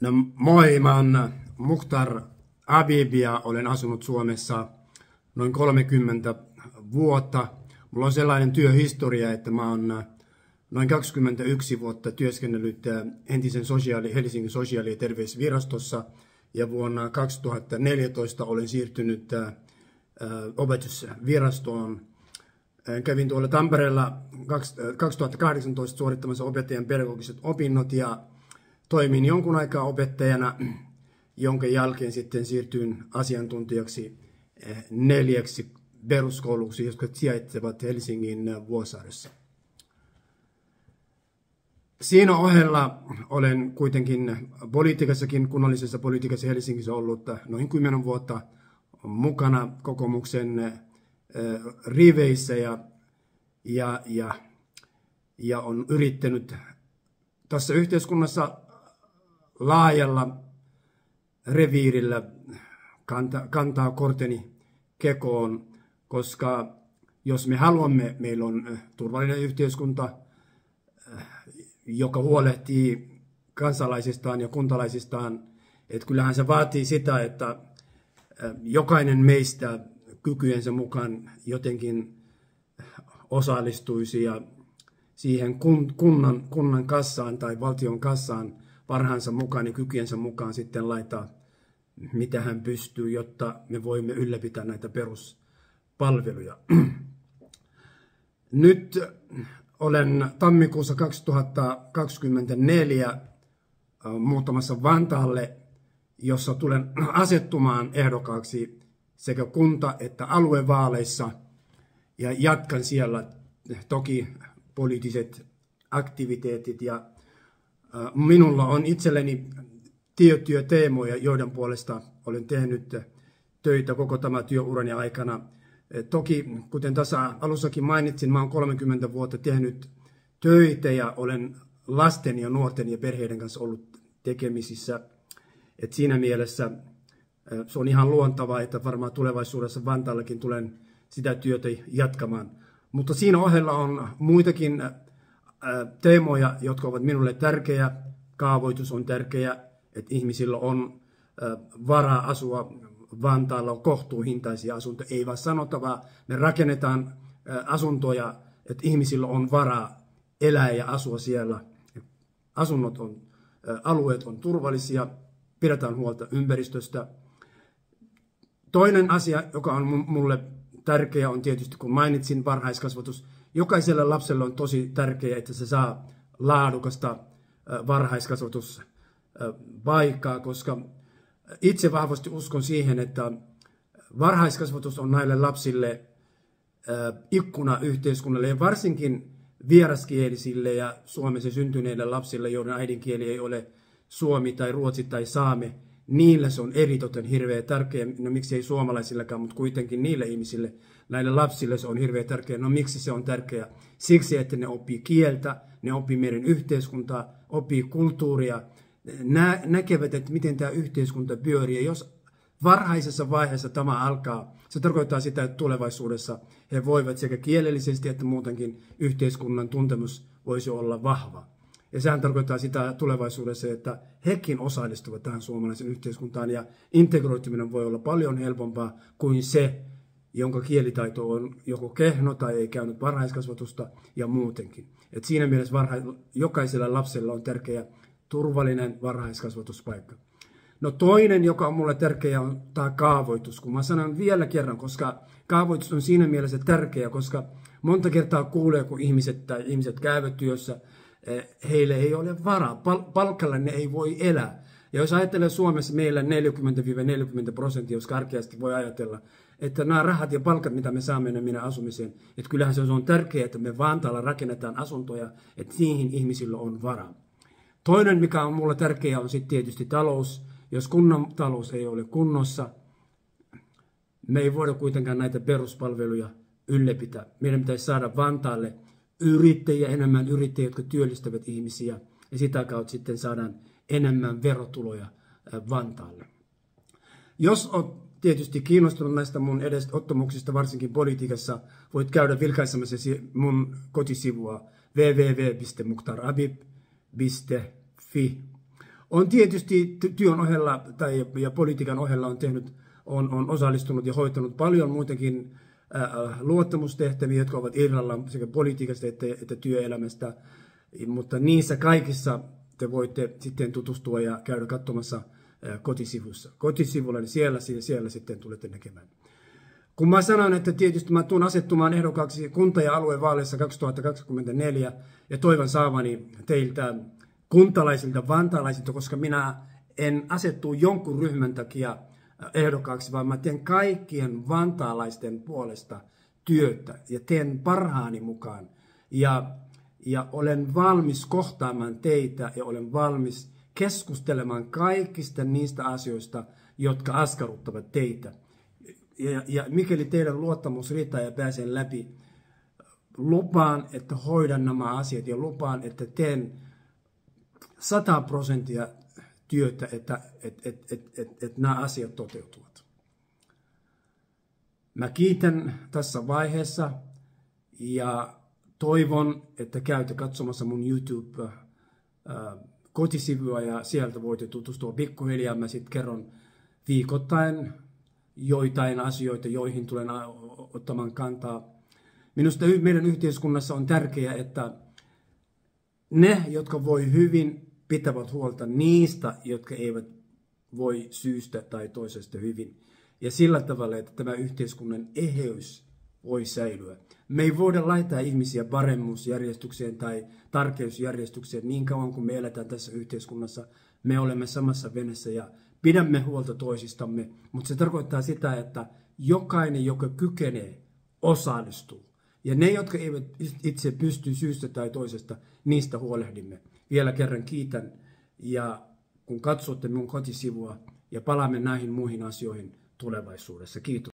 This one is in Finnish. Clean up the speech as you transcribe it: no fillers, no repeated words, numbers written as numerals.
No moi, mä oon Mukhtar Habib ja olen asunut Suomessa noin 30 vuotta. Mulla on sellainen työhistoria, että mä oon noin 21 vuotta työskennellyt entisen Helsingin sosiaali- ja terveysvirastossa ja vuonna 2014 olen siirtynyt opetusvirastoon. Kävin tuolla Tampereella 2018 suorittamassa opettajan pedagogiset opinnot ja toimin jonkun aikaa opettajana, jonka jälkeen sitten siirtyin asiantuntijaksi 4 peruskouluksi, jotka sijaitsevat Helsingin Vuosaaressa. Siinä ohella olen kuitenkin kunnallisessa politiikassa Helsingissä ollut noin 10 vuotta mukana kokoomuksen riveissä ja on yrittänyt tässä yhteiskunnassa laajalla reviirillä kantaa korteni kekoon, koska jos me haluamme, meillä on turvallinen yhteiskunta, joka huolehtii kansalaisistaan ja kuntalaisistaan, että kyllähän se vaatii sitä, että jokainen meistä kykyjensä mukaan jotenkin osallistuisi ja siihen kunnan kassaan tai valtion kassaan parhaansa mukaan ja kykyjensä mukaan sitten laittaa mitä hän pystyy, jotta me voimme ylläpitää näitä peruspalveluja. Nyt olen tammikuussa 2024 muuttamassa Vantaalle, jossa tulen asettumaan ehdokkaaksi sekä kunta- että aluevaaleissa ja jatkan siellä toki poliittiset aktiviteetit ja minulla on itselleni tiettyjä teemoja, joiden puolesta olen tehnyt töitä koko tämän työurani aikana. Toki, kuten tässä alussakin mainitsin, mä olen 30 vuotta tehnyt töitä ja olen lasten ja nuorten ja perheiden kanssa ollut tekemisissä. Et siinä mielessä se on ihan luontavaa, että varmaan tulevaisuudessa Vantaallakin tulen sitä työtä jatkamaan. Mutta siinä ohella on muitakin teemoja, jotka ovat minulle tärkeä. Kaavoitus on tärkeä, että ihmisillä on varaa asua Vantaalla, on kohtuuhintaisia asuntoja. Ei vaan sanottavaa, me rakennetaan asuntoja, että ihmisillä on varaa elää ja asua siellä. Alueet on turvallisia, pidetään huolta ympäristöstä. Toinen asia, joka on mulle tärkeä, on tietysti, kun mainitsin, varhaiskasvatus. Jokaiselle lapselle on tosi tärkeää, että se saa laadukasta varhaiskasvatuspaikkaa, koska itse vahvasti uskon siihen, että varhaiskasvatus on näille lapsille ikkuna yhteiskunnalle ja varsinkin vieraskielisille ja Suomessa syntyneille lapsille, joiden äidinkieli ei ole suomi tai ruotsi tai saame. Niille se on eritoten hirveän tärkeä, no miksi ei suomalaisillekaan, mutta kuitenkin niille ihmisille, näille lapsille se on hirveän tärkeä. No miksi se on tärkeä? Siksi, että ne oppii kieltä, ne oppii meidän yhteiskuntaa, oppii kulttuuria, näkevät, että miten tämä yhteiskunta pyörii. Ja jos varhaisessa vaiheessa tämä alkaa, se tarkoittaa sitä, että tulevaisuudessa he voivat sekä kielellisesti että muutenkin yhteiskunnan tuntemus voisi olla vahva. Ja sehän tarkoittaa sitä tulevaisuudessa, että hekin osallistuvat tähän suomalaisen yhteiskuntaan ja integroituminen voi olla paljon helpompaa kuin se, jonka kielitaito on joko kehno tai ei käynyt varhaiskasvatusta ja muutenkin. Et siinä mielessä jokaisella lapsella on tärkeä turvallinen varhaiskasvatuspaikka. No toinen, joka on mulle tärkeä, on tämä kaavoitus. Kun mä sanon vielä kerran, koska kaavoitus on siinä mielessä tärkeä, koska monta kertaa kuulee, kun ihmiset käyvät työssä, heille ei ole varaa, palkalla ne ei voi elää. Ja jos ajattelee Suomessa meillä 40-40%, jos karkeasti voi ajatella, että nämä rahat ja palkat, mitä me saamme meidän asumiseen, että kyllähän se on tärkeää, että me Vantaalla rakennetaan asuntoja, että niihin ihmisillä on varaa. Toinen, mikä on mulle tärkeää, on sitten tietysti talous. Jos kunnan talous ei ole kunnossa, me ei voida kuitenkaan näitä peruspalveluja ylläpitää. Meidän pitäisi saada Vantaalle enemmän yrittäjiä, jotka työllistävät ihmisiä, ja sitä kautta sitten saadaan enemmän verotuloja Vantaalle. Jos olet tietysti kiinnostunut näistä mun edesottamuksista, varsinkin politiikassa, voit käydä vilkaisemassa mun kotisivua www.mukhtarhabib.fi. On tietysti työn ohella ja politiikan ohella on osallistunut ja hoitanut paljon muitakin luottamustehtäviä, jotka ovat irralla sekä politiikasta että työelämästä, mutta niissä kaikissa te voitte sitten tutustua ja käydä katsomassa kotisivulla, niin siellä sitten tulette näkemään. Kun mä sanon, että tietysti mä tuun asettumaan ehdokkaaksi kunta- ja aluevaaleissa 2024 ja toivon saavani teiltä kuntalaisilta, vantaalaisilta, koska minä en asettu jonkun ryhmän takia ehdokkaaksi, vaan mä teen kaikkien vantaalaisten puolesta työtä ja teen parhaani mukaan. Ja olen valmis kohtaamaan teitä ja olen valmis keskustelemaan kaikista niistä asioista, jotka askarruttavat teitä. Ja mikäli teidän luottamus riittää ja pääsen läpi, lupaan, että hoidan nämä asiat ja lupaan, että teen 100% työtä, että nämä asiat toteutuvat. Mä kiitän tässä vaiheessa ja toivon, että käytte katsomassa mun YouTube-kotisivua ja sieltä voitte tutustua pikkuhiljaa. Mä sitten kerron viikoittain joitain asioita, joihin tulen ottamaan kantaa. Minusta meidän yhteiskunnassa on tärkeää, että ne, jotka voi hyvin, pitävät huolta niistä, jotka eivät voi syystä tai toisesta hyvin. Ja sillä tavalla, että tämä yhteiskunnan eheys voi säilyä. Me ei voida laittaa ihmisiä paremmuusjärjestykseen tai tärkeysjärjestykseen niin kauan kuin me eletään tässä yhteiskunnassa. Me olemme samassa veneessä ja pidämme huolta toisistamme, mutta se tarkoittaa sitä, että jokainen, joka kykenee, osallistuu. Ja ne, jotka eivät itse pysty syystä tai toisesta, niistä huolehdimme. Vielä kerran kiitän ja kun katsotte minun kotisivua ja palaamme näihin muihin asioihin tulevaisuudessa. Kiitos.